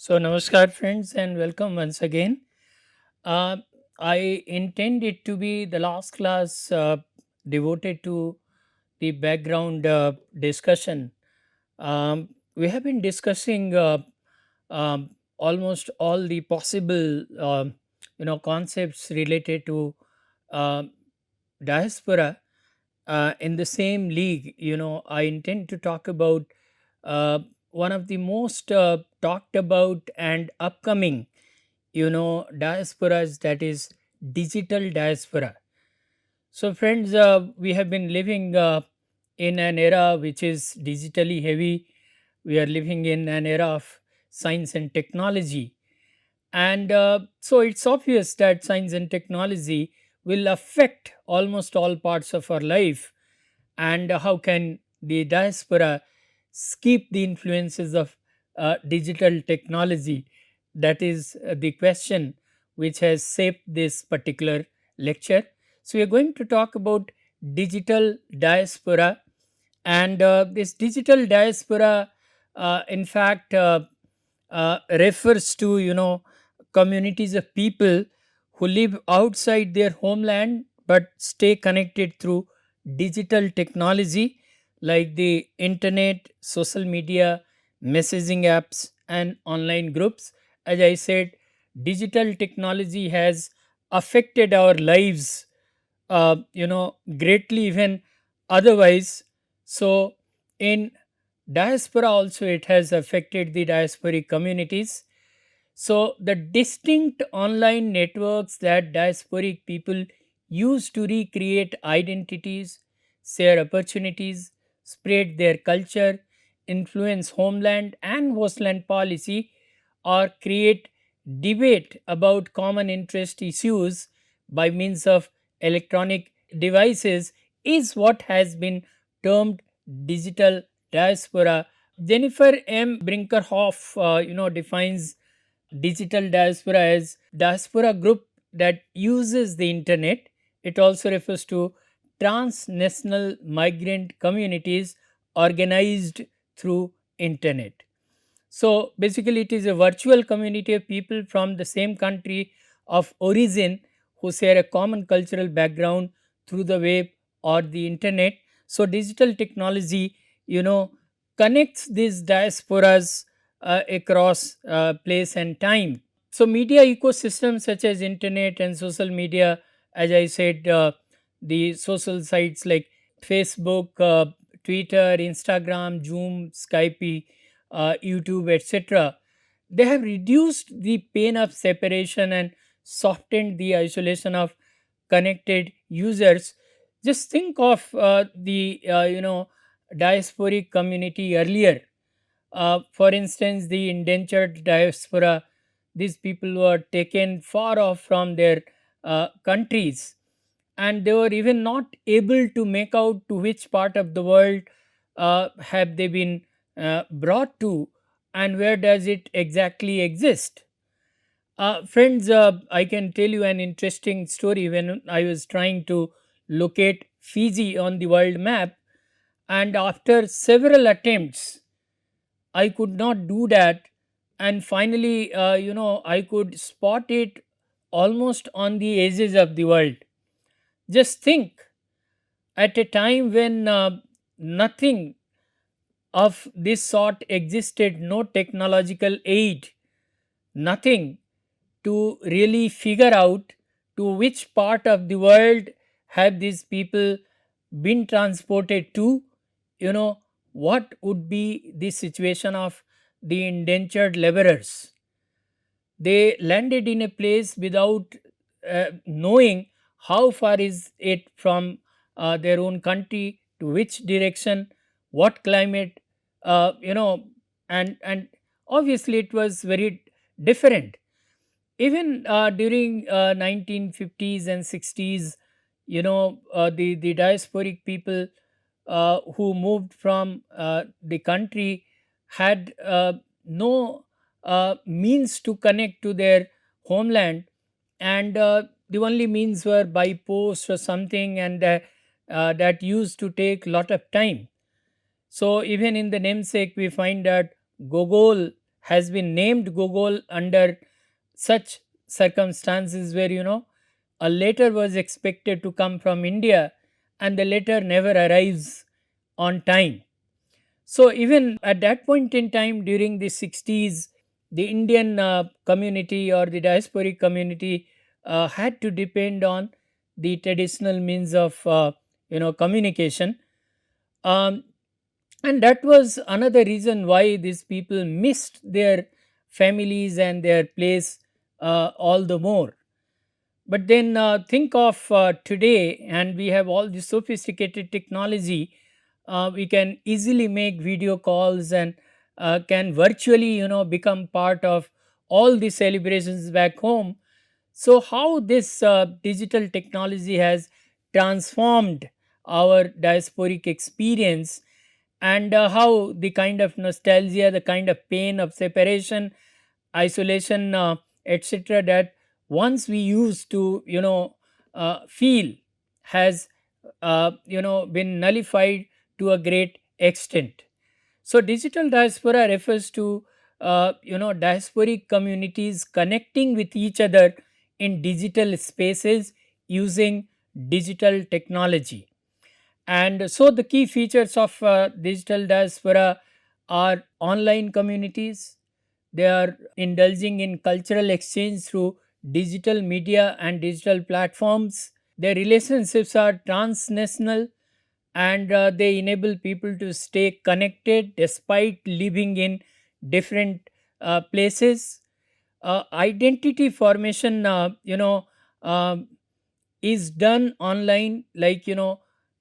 So, namaskar, friends, and welcome once again. Uh, I intend it to be the last class devoted to the background discussion. We have been discussing almost all the possible, concepts related to uh, diaspora. In the same league, I intend to talk about uh, one of the most talked about and upcoming diasporas, that is digital diaspora. So friends, we have been living in an era which is digitally heavy. We are living in an era of science and technology, and so it's obvious that science and technology will affect almost all parts of our life. And how can the diaspora skip the influences of digital technology? That is the question which has shaped this particular lecture. So, we are going to talk about digital diaspora, and this digital diaspora, in fact, refers to communities of people who live outside their homeland but stay connected through digital technology like the internet, social media, messaging apps, and online groups. As I said, digital technology has affected our lives, greatly, even otherwise. So, in diaspora also, it has affected the diasporic communities. So, the distinct online networks that diasporic people use to recreate identities, share opportunities, spread their culture, influence homeland and hostland policy, or create debate about common interest issues by means of electronic devices is what has been termed digital diaspora. Jennifer M. Brinkerhoff, defines digital diaspora as diaspora group that uses the internet. It also refers to transnational migrant communities organized through internet. So basically, it is a virtual community of people from the same country of origin who share a common cultural background through the web or the internet. So digital technology, you know, connects these diasporas across place and time. So media ecosystems such as internet and social media, as I said, the social sites like Facebook, Twitter, Instagram, Zoom, Skype, YouTube, etc. They have reduced the pain of separation and softened the isolation of connected users. Just think of the diasporic community earlier. For instance, the indentured diaspora, these people were taken far off from their countries, and they were even not able to make out to which part of the world have they been brought to, and where does it exactly exist. Friends, I can tell you an interesting story. When I was trying to locate Fiji on the world map, and after several attempts, I could not do that. And finally, I could spot it almost on the edges of the world. Just think, at a time when nothing of this sort existed, no technological aid, nothing to really figure out to which part of the world have these people been transported to, you know, what would be the situation of the indentured laborers. They landed in a place without knowing how far is it from their own country, to which direction, what climate, uh, you know and obviously it was very different. Even during 1950s and 60s, the diasporic people who moved from the country had no means to connect to their homeland, and the only means were by post or something, and that used to take lot of time. So even in the namesake we find that Gogol has been named Gogol under such circumstances where, a letter was expected to come from India and the letter never arrives on time. So even at that point in time during the 60s, the Indian community or the diasporic community had to depend on the traditional means of communication. Um, and that was another reason why these people missed their families and their place all the more. But then think of today, and we have all this sophisticated technology. We can easily make video calls and can virtually, become part of all the celebrations back home. So, how this digital technology has transformed our diasporic experience, and how the kind of nostalgia, the kind of pain of separation, isolation, etc., that once we used to, feel, has been nullified to a great extent. So digital diaspora refers to diasporic communities connecting with each other in digital spaces using digital technology. And so the key features of digital diaspora are online communities. They are indulging in cultural exchange through digital media and digital platforms. Their relationships are transnational, and they enable people to stay connected despite living in different places. Identity formation, um, is done online, like,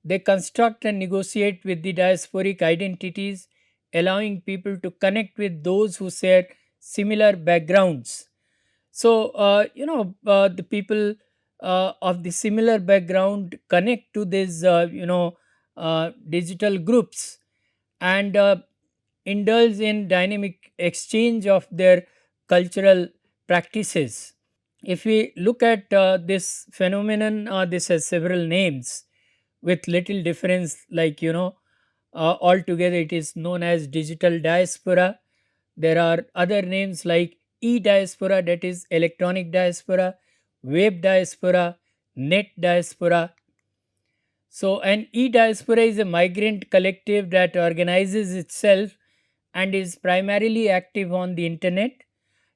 they construct and negotiate with the diasporic identities, allowing people to connect with those who share similar backgrounds. So the people of the similar background connect to these digital groups, and indulge in dynamic exchange of their cultural practices. If we look at this phenomenon, this has several names with little difference, like, altogether it is known as digital diaspora. There are other names like e-diaspora, that is electronic diaspora, web diaspora, net diaspora. So an e-diaspora is a migrant collective that organizes itself and is primarily active on the internet.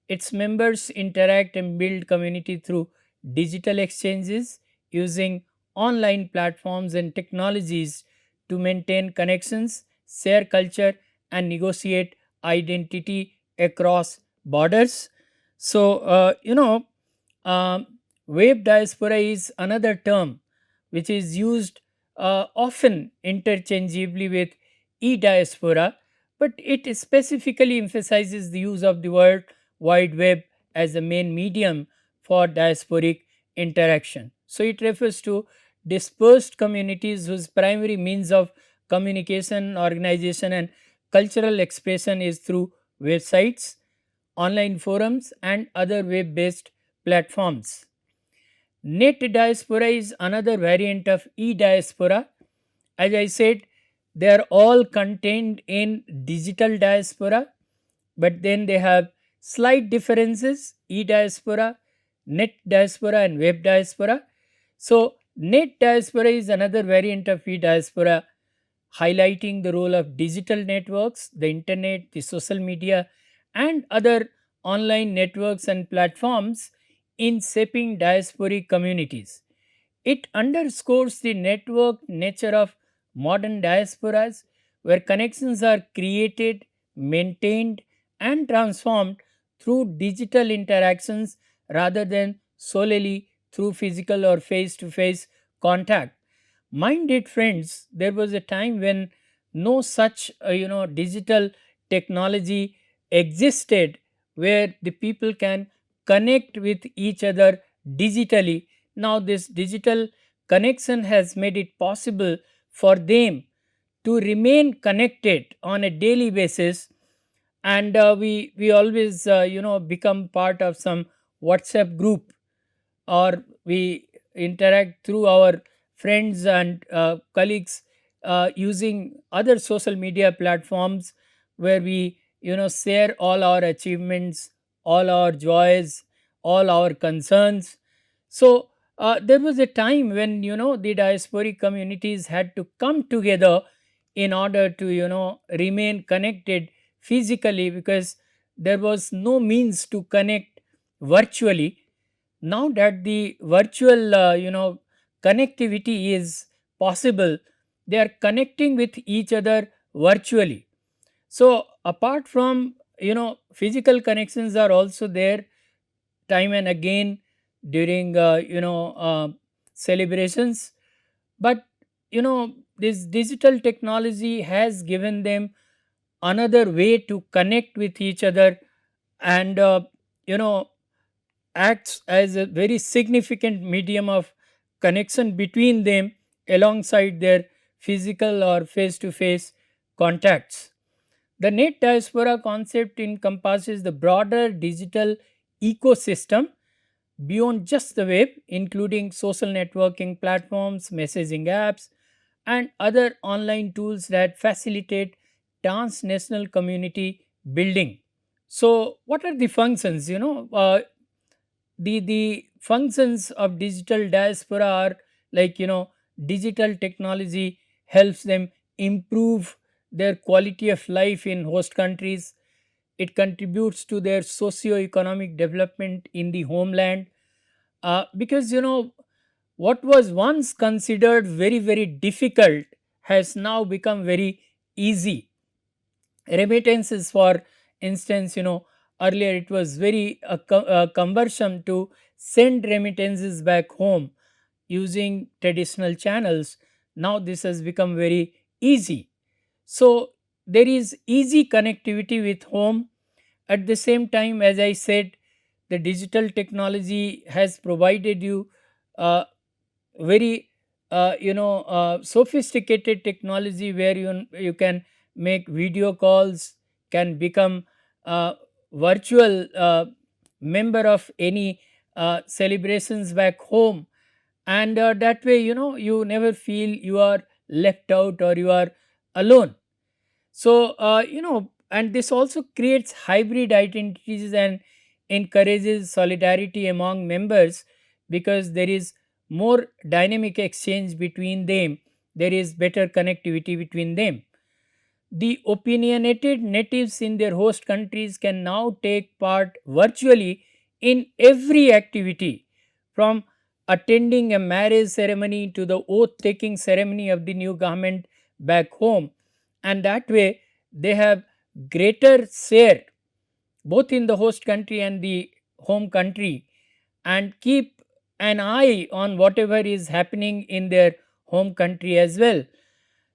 Its members interact and build community through digital exchanges using online platforms and technologies to maintain connections, share culture, and negotiate identity across borders. So, um, web diaspora is another term which is used often interchangeably with e diaspora, but it specifically emphasizes the use of the word Wide Web as the main medium for diasporic interaction. So, it refers to dispersed communities whose primary means of communication, organization, and cultural expression is through websites, online forums, and other web based platforms. Net diaspora is another variant of e diaspora. As I said, they are all contained in digital diaspora, but then they have slight differences: e diaspora, net diaspora, and web diaspora. So, net diaspora is another variant of e diaspora, highlighting the role of digital networks, the internet, the social media, and other online networks and platforms in shaping diasporic communities. It underscores the networked nature of modern diasporas, where connections are created, maintained, and transformed through digital interactions rather than solely through physical or face to face contact. Mind it, friends, there was a time when no such digital technology existed, where the people can connect with each other digitally. Now this digital connection has made it possible for them to remain connected on a daily basis, and we always become part of some WhatsApp group, or we interact through our friends and colleagues using other social media platforms, where we share all our achievements, all our joys, all our concerns. So there was a time when the diasporic communities had to come together in order to remain connected physically, because there was no means to connect virtually. Now that the virtual connectivity is possible, they are connecting with each other virtually. So apart from physical connections are also there time and again during celebrations. But this digital technology has given them another way to connect with each other, and you know acts as a very significant medium of connection between them alongside their physical or face to face contacts. The net diaspora concept encompasses the broader digital ecosystem beyond just the web, including social networking platforms, messaging apps, and other online tools that facilitate transnational community building. So, what are the functions? The functions of digital diaspora are like digital technology helps them improve their quality of life in host countries. It contributes to their socio-economic development in the homeland, because what was once considered very very difficult has now become very easy. Remittances, for instance, earlier it was very cumbersome to send remittances back home using traditional channels. Now this has become very easy. So there is easy connectivity with home. At the same time, as I said, the digital technology has provided you uh, very sophisticated technology where you can make video calls, can become a virtual member of any celebrations back home, and that way you never feel you are left out or you are alone. So and this also creates hybrid identities and encourages solidarity among members, because there is more dynamic exchange between them, there is better connectivity between them. The opinionated natives in their host countries can now take part virtually in every activity, from attending a marriage ceremony to the oath taking ceremony of the new government back home. And that way, they have greater share both in the host country and the home country, and keep an eye on whatever is happening in their home country as well.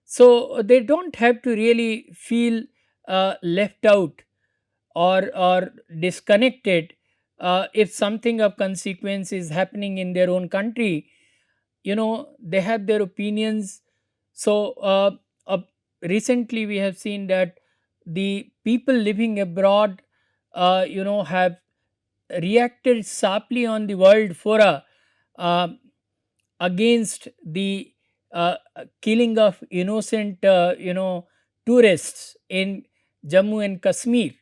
So they don't have to really feel left out or disconnected if something of consequence is happening in their own country. They have their opinions. So uh, recently we have seen that the people living abroad have reacted sharply on the world fora uh, against the killing of innocent tourists in Jammu and Kashmir.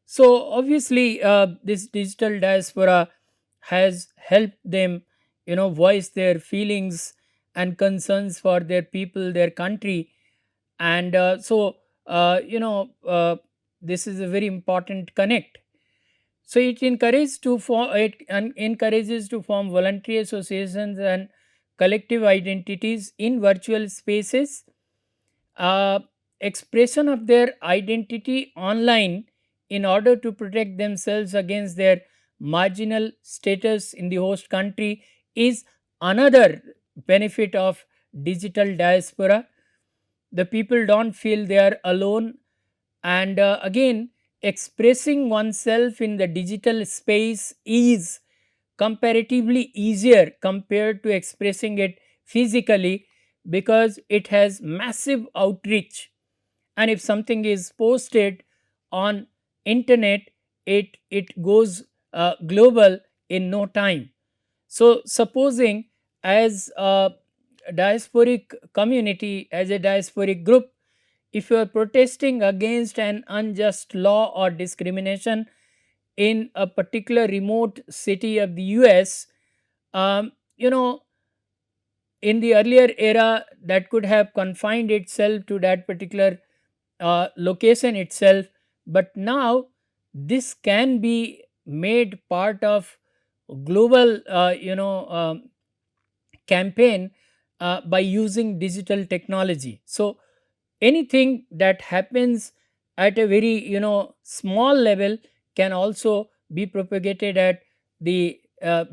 So obviously this digital diaspora has helped them voice their feelings and concerns for their people, their country. And this is a very important connect. So it encourages to form voluntary associations and collective identities in virtual spaces. uh, Expression of their identity online in order to protect themselves against their marginal status in the host country is another benefit of digital diaspora. The people don't feel they are alone, and again, expressing oneself in the digital space is comparatively easier compared to expressing it physically, because it has massive outreach, and if something is posted on internet, it goes global in no time. So supposing, as a diasporic community, as a diasporic group, if you are protesting against an unjust law or discrimination in a particular remote city of the US, you know, in the earlier era, that could have confined itself to that particular location itself, but now this can be made part of global campaign by using digital technology. So anything that happens at a very small level can also be propagated at the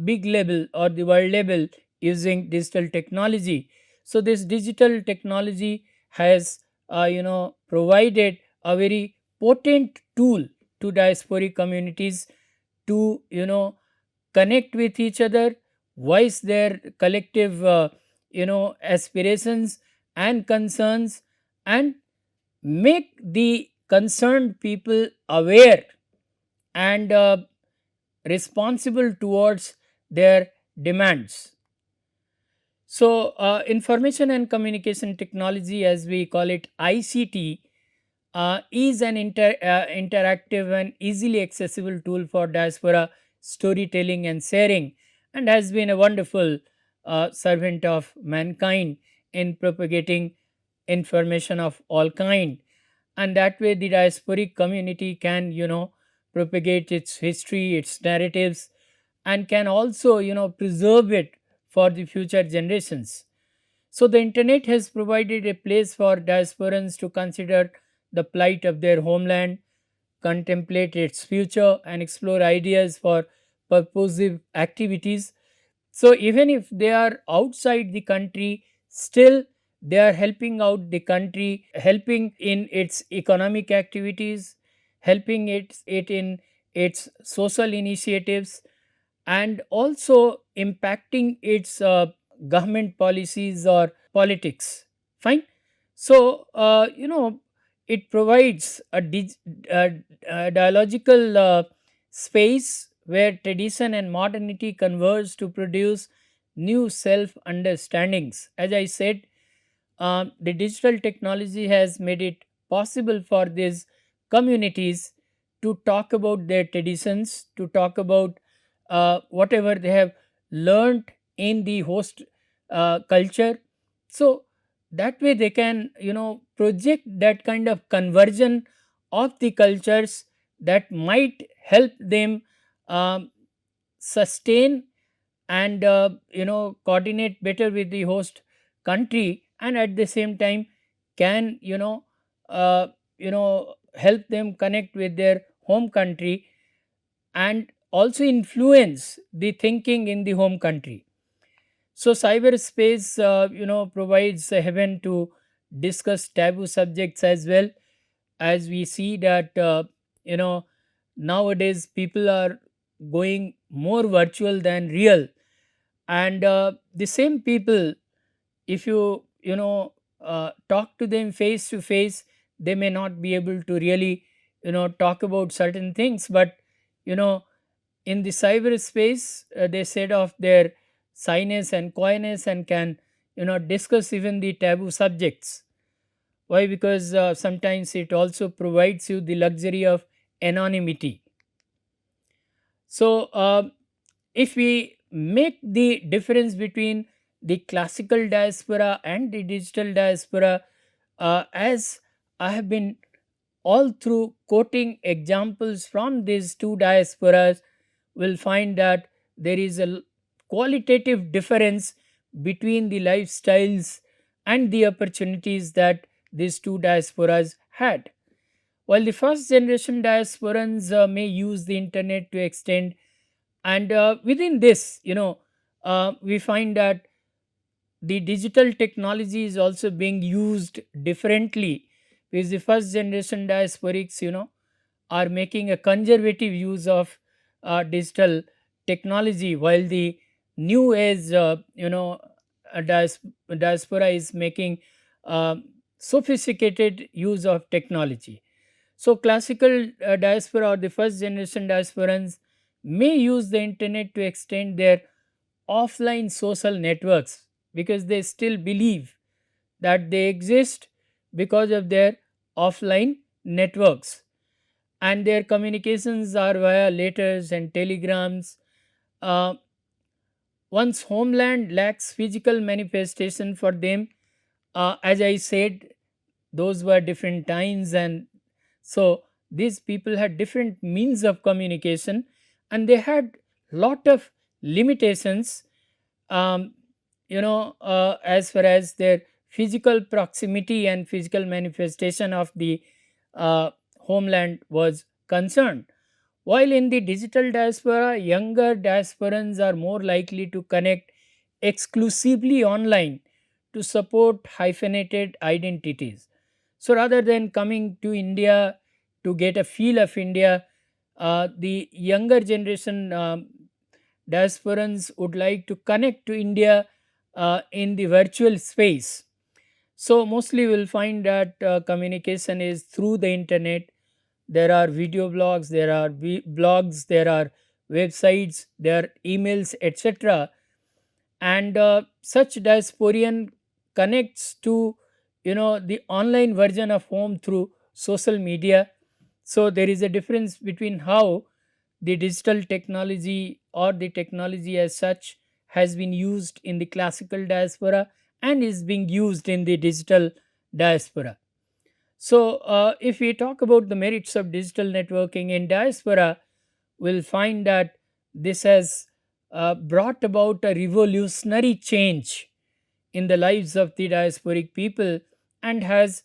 big level or the world level using digital technology. So this digital technology has provided a very potent tool to diasporic communities to connect with each other, voice their collective aspirations and concerns, and make the concerned people aware and responsible towards their demands. So, information and communication technology, as we call it ICT, is an interactive and easily accessible tool for diaspora storytelling and sharing, and has been a wonderful servant of mankind in propagating information of all kind. And that way the diasporic community can propagate its history, its narratives, and can also preserve it for the future generations. So the internet has provided a place for diasporans to consider the plight of their homeland, contemplate its future, and explore ideas for purposive activities. So even if they are outside the country, still they are helping out the country, helping in its economic activities, helping it in its social initiatives, and also impacting its government policies or politics. Fine. So it provides a dialogical space where tradition and modernity converge to produce new self understandings. As I said, the digital technology has made it possible for these communities to talk about their traditions, to talk about whatever they have learned in the host culture. So that way they can project that kind of conversion of the cultures that might help them um, sustain and coordinate better with the host country, and at the same time can help them connect with their home country and also influence the thinking in the home country. So cyberspace provides a heaven to discuss taboo subjects as well, as we see that you know nowadays people are going more virtual than real, and the same people, if you talk to them face to face, they may not be able to really talk about certain things, but you know in the cyberspace they set off their shyness and coyness and can discuss even the taboo subjects. Why? Because sometimes it also provides you the luxury of anonymity. So if we make the difference between the classical diaspora and the digital diaspora, as I have been all through quoting examples from these two diasporas, will find that there is a qualitative difference between the lifestyles and the opportunities that these two diasporas had. While the first generation diasporans may use the internet to extend, and within this, we find that the digital technology is also being used differently, because the first generation diasporics are making a conservative use of digital technology, while the new age diaspora is making uh, sophisticated use of technology. So classical diaspora or the first generation diasporans may use the internet to extend their offline social networks, because they still believe that they exist because of their offline networks, and their communications are via letters and telegrams. Uh, One's homeland lacks physical manifestation for them. As I said, those were different times, and so these people had different means of communication, and they had lot of limitations, um, as far as their physical proximity and physical manifestation of the uh, homeland was concerned. While in the digital diaspora, younger diasporans are more likely to connect exclusively online to support hyphenated identities. So rather than coming to India to get a feel of India, the younger generation diasporans would like to connect to India in the virtual space. So mostly we'll find that communication is through the internet. There are video blogs, there are blogs, there are websites, there are emails, etc. And such diasporian connects to the online version of home through social media. So there is a difference between how the digital technology or the technology as such has been used in the classical diaspora and is being used in the digital diaspora. So, if we talk about the merits of digital networking in diaspora, we'll find that this has brought about a revolutionary change in the lives of the diasporic people, and has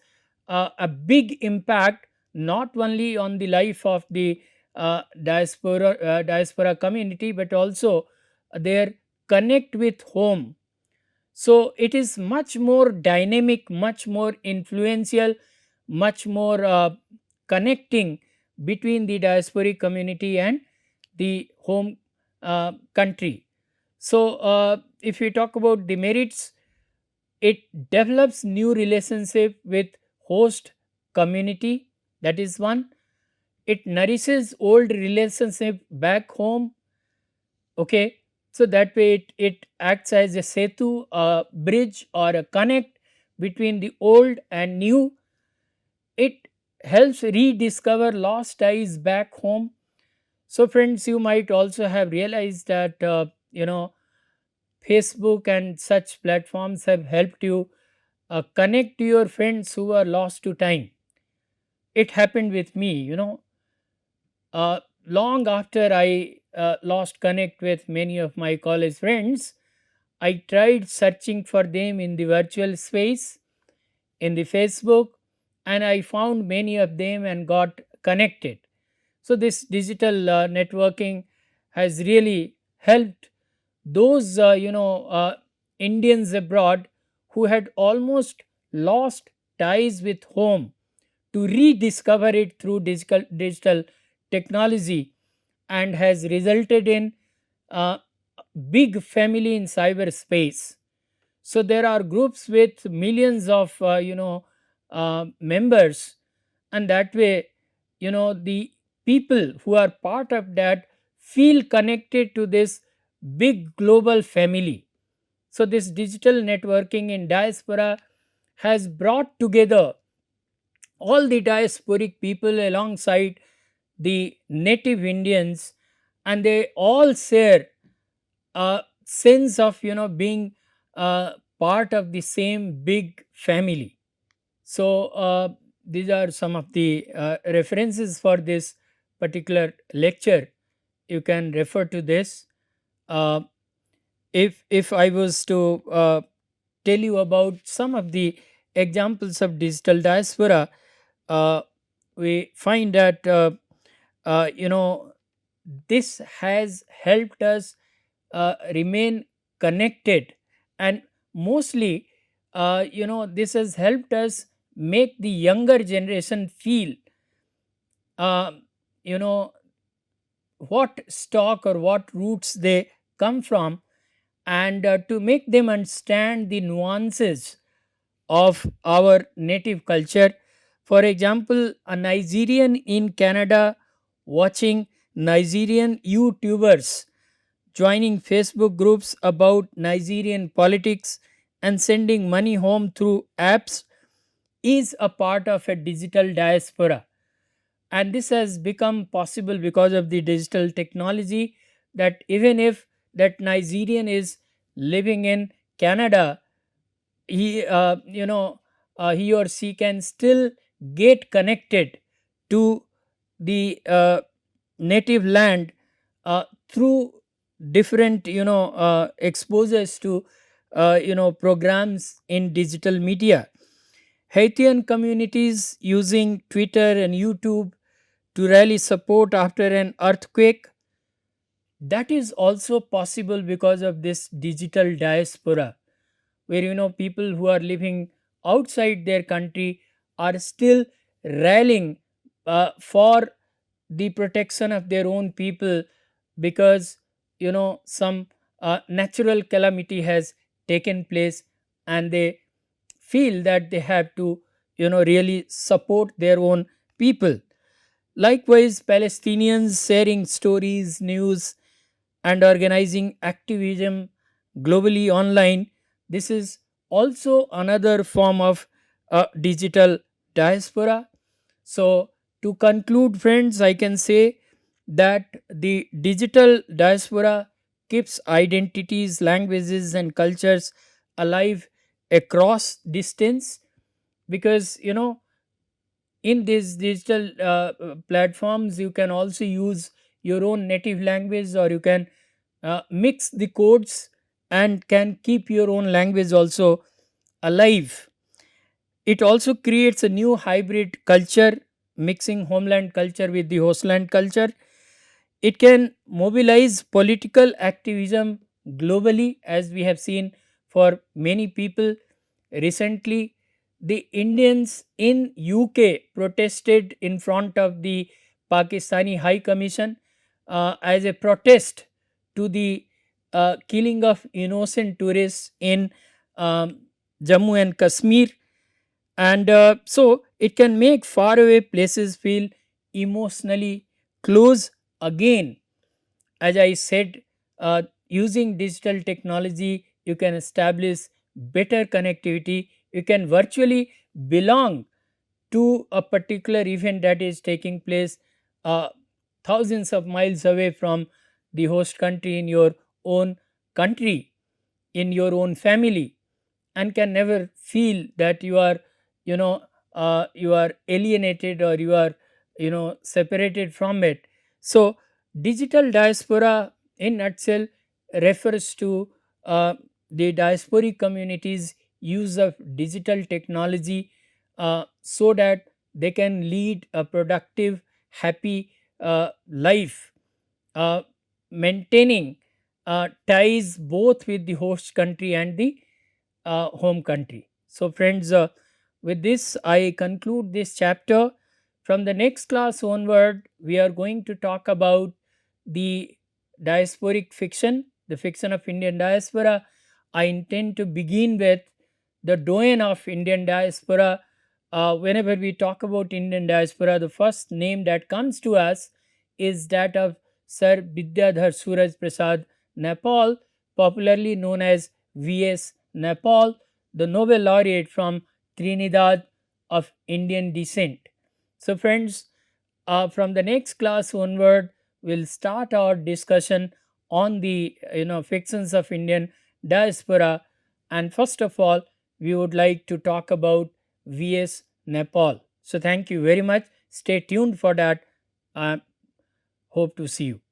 a big impact not only on the life of the diaspora community, but also their connect with home. So it is much more dynamic, much more influential, much more connecting between the diasporic community and the home country. So if we talk about the merits, it develops new relationship with host community. That is one. It nourishes old relationship back home. Okay, so that way it acts as a setu, a bridge or a connect between the old and new. It helps rediscover lost ties back home. So friends, you might also have realized that Facebook and such platforms have helped you connect to your friends who are lost to time. It happened with me, long after I lost connect with many of my college friends. I tried searching for them in the virtual space, in the Facebook, and I found many of them and got connected. So this digital networking has really helped those Indians abroad who had almost lost ties with home to rediscover it through digital technology, and has resulted in a big family in cyberspace. So there are groups with millions of members, and that way the people who are part of that feel connected to this big global family. So this digital networking in diaspora has brought together all the diasporic people alongside the native Indians, and they all share a sense of being part of the same big family. So these are some of the references for this particular lecture. You can refer to this. uh, if I was to tell you about some of the examples of digital diaspora, uh, we find that this has helped us remain connected, and mostly this has helped us make the younger generation feel uh, you know what stock or what roots they come from, and to make them understand the nuances of our native culture. For example, a Nigerian in Canada watching Nigerian YouTubers joining Facebook groups about Nigerian politics and sending money home through apps is a part of a digital diaspora, and this has become possible because of the digital technology, that even if that Nigerian is living in Canada, he he or she can still get connected to the native land through different exposures to programs in digital media. Haitian communities using Twitter and YouTube to rally support after an earthquake, that is also possible because of this digital diaspora, where people who are living outside their country are still rallying for the protection of their own people, because some natural calamity has taken place, and they feel that they have to really support their own people. Likewise, Palestinians sharing stories, news, and organizing activism globally online. This is also another form of digital diaspora. So, to conclude, friends, I can say that the digital diaspora keeps identities, languages, and cultures alive across distance, because in these digital platforms you can also use your own native language, or you can mix the codes and can keep your own language also alive. It also creates a new hybrid culture, mixing homeland culture with the hostland culture. It can mobilize political activism globally, as we have seen for many people. Recently, the Indians in UK protested in front of the Pakistani High Commission as a protest to the killing of innocent tourists in um, Jammu and Kashmir. And so it can make faraway places feel emotionally close again. As I said, using digital technology, you can establish better connectivity. You can virtually belong to a particular event that is taking place uh, thousands of miles away from the host country, in your own country, in your own family, and can never feel that you are you know you are alienated, or you are separated from it. So digital diaspora in nutshell refers to the diasporic communities use of digital technology, so that they can lead a productive, happy life, uh, maintaining ties both with the host country and the home country. So, friends, with this, I conclude this chapter. From the next class onward, we are going to talk about the diasporic fiction, the fiction of Indian diaspora. I intend to begin with the doyen of Indian diaspora. Whenever we talk about Indian diaspora, the first name that comes to us is that of Sir Vidyadhar Suraj Prasad Naipaul, popularly known as V.S. Naipaul, the Nobel laureate from Trinidad of Indian descent. So, friends, from the next class onward, we'll start our discussion on the fictions of Indian diaspora. And first of all, we would like to talk about V.S. Naipaul. So, thank you very much. Stay tuned for that. Uh, hope to see you.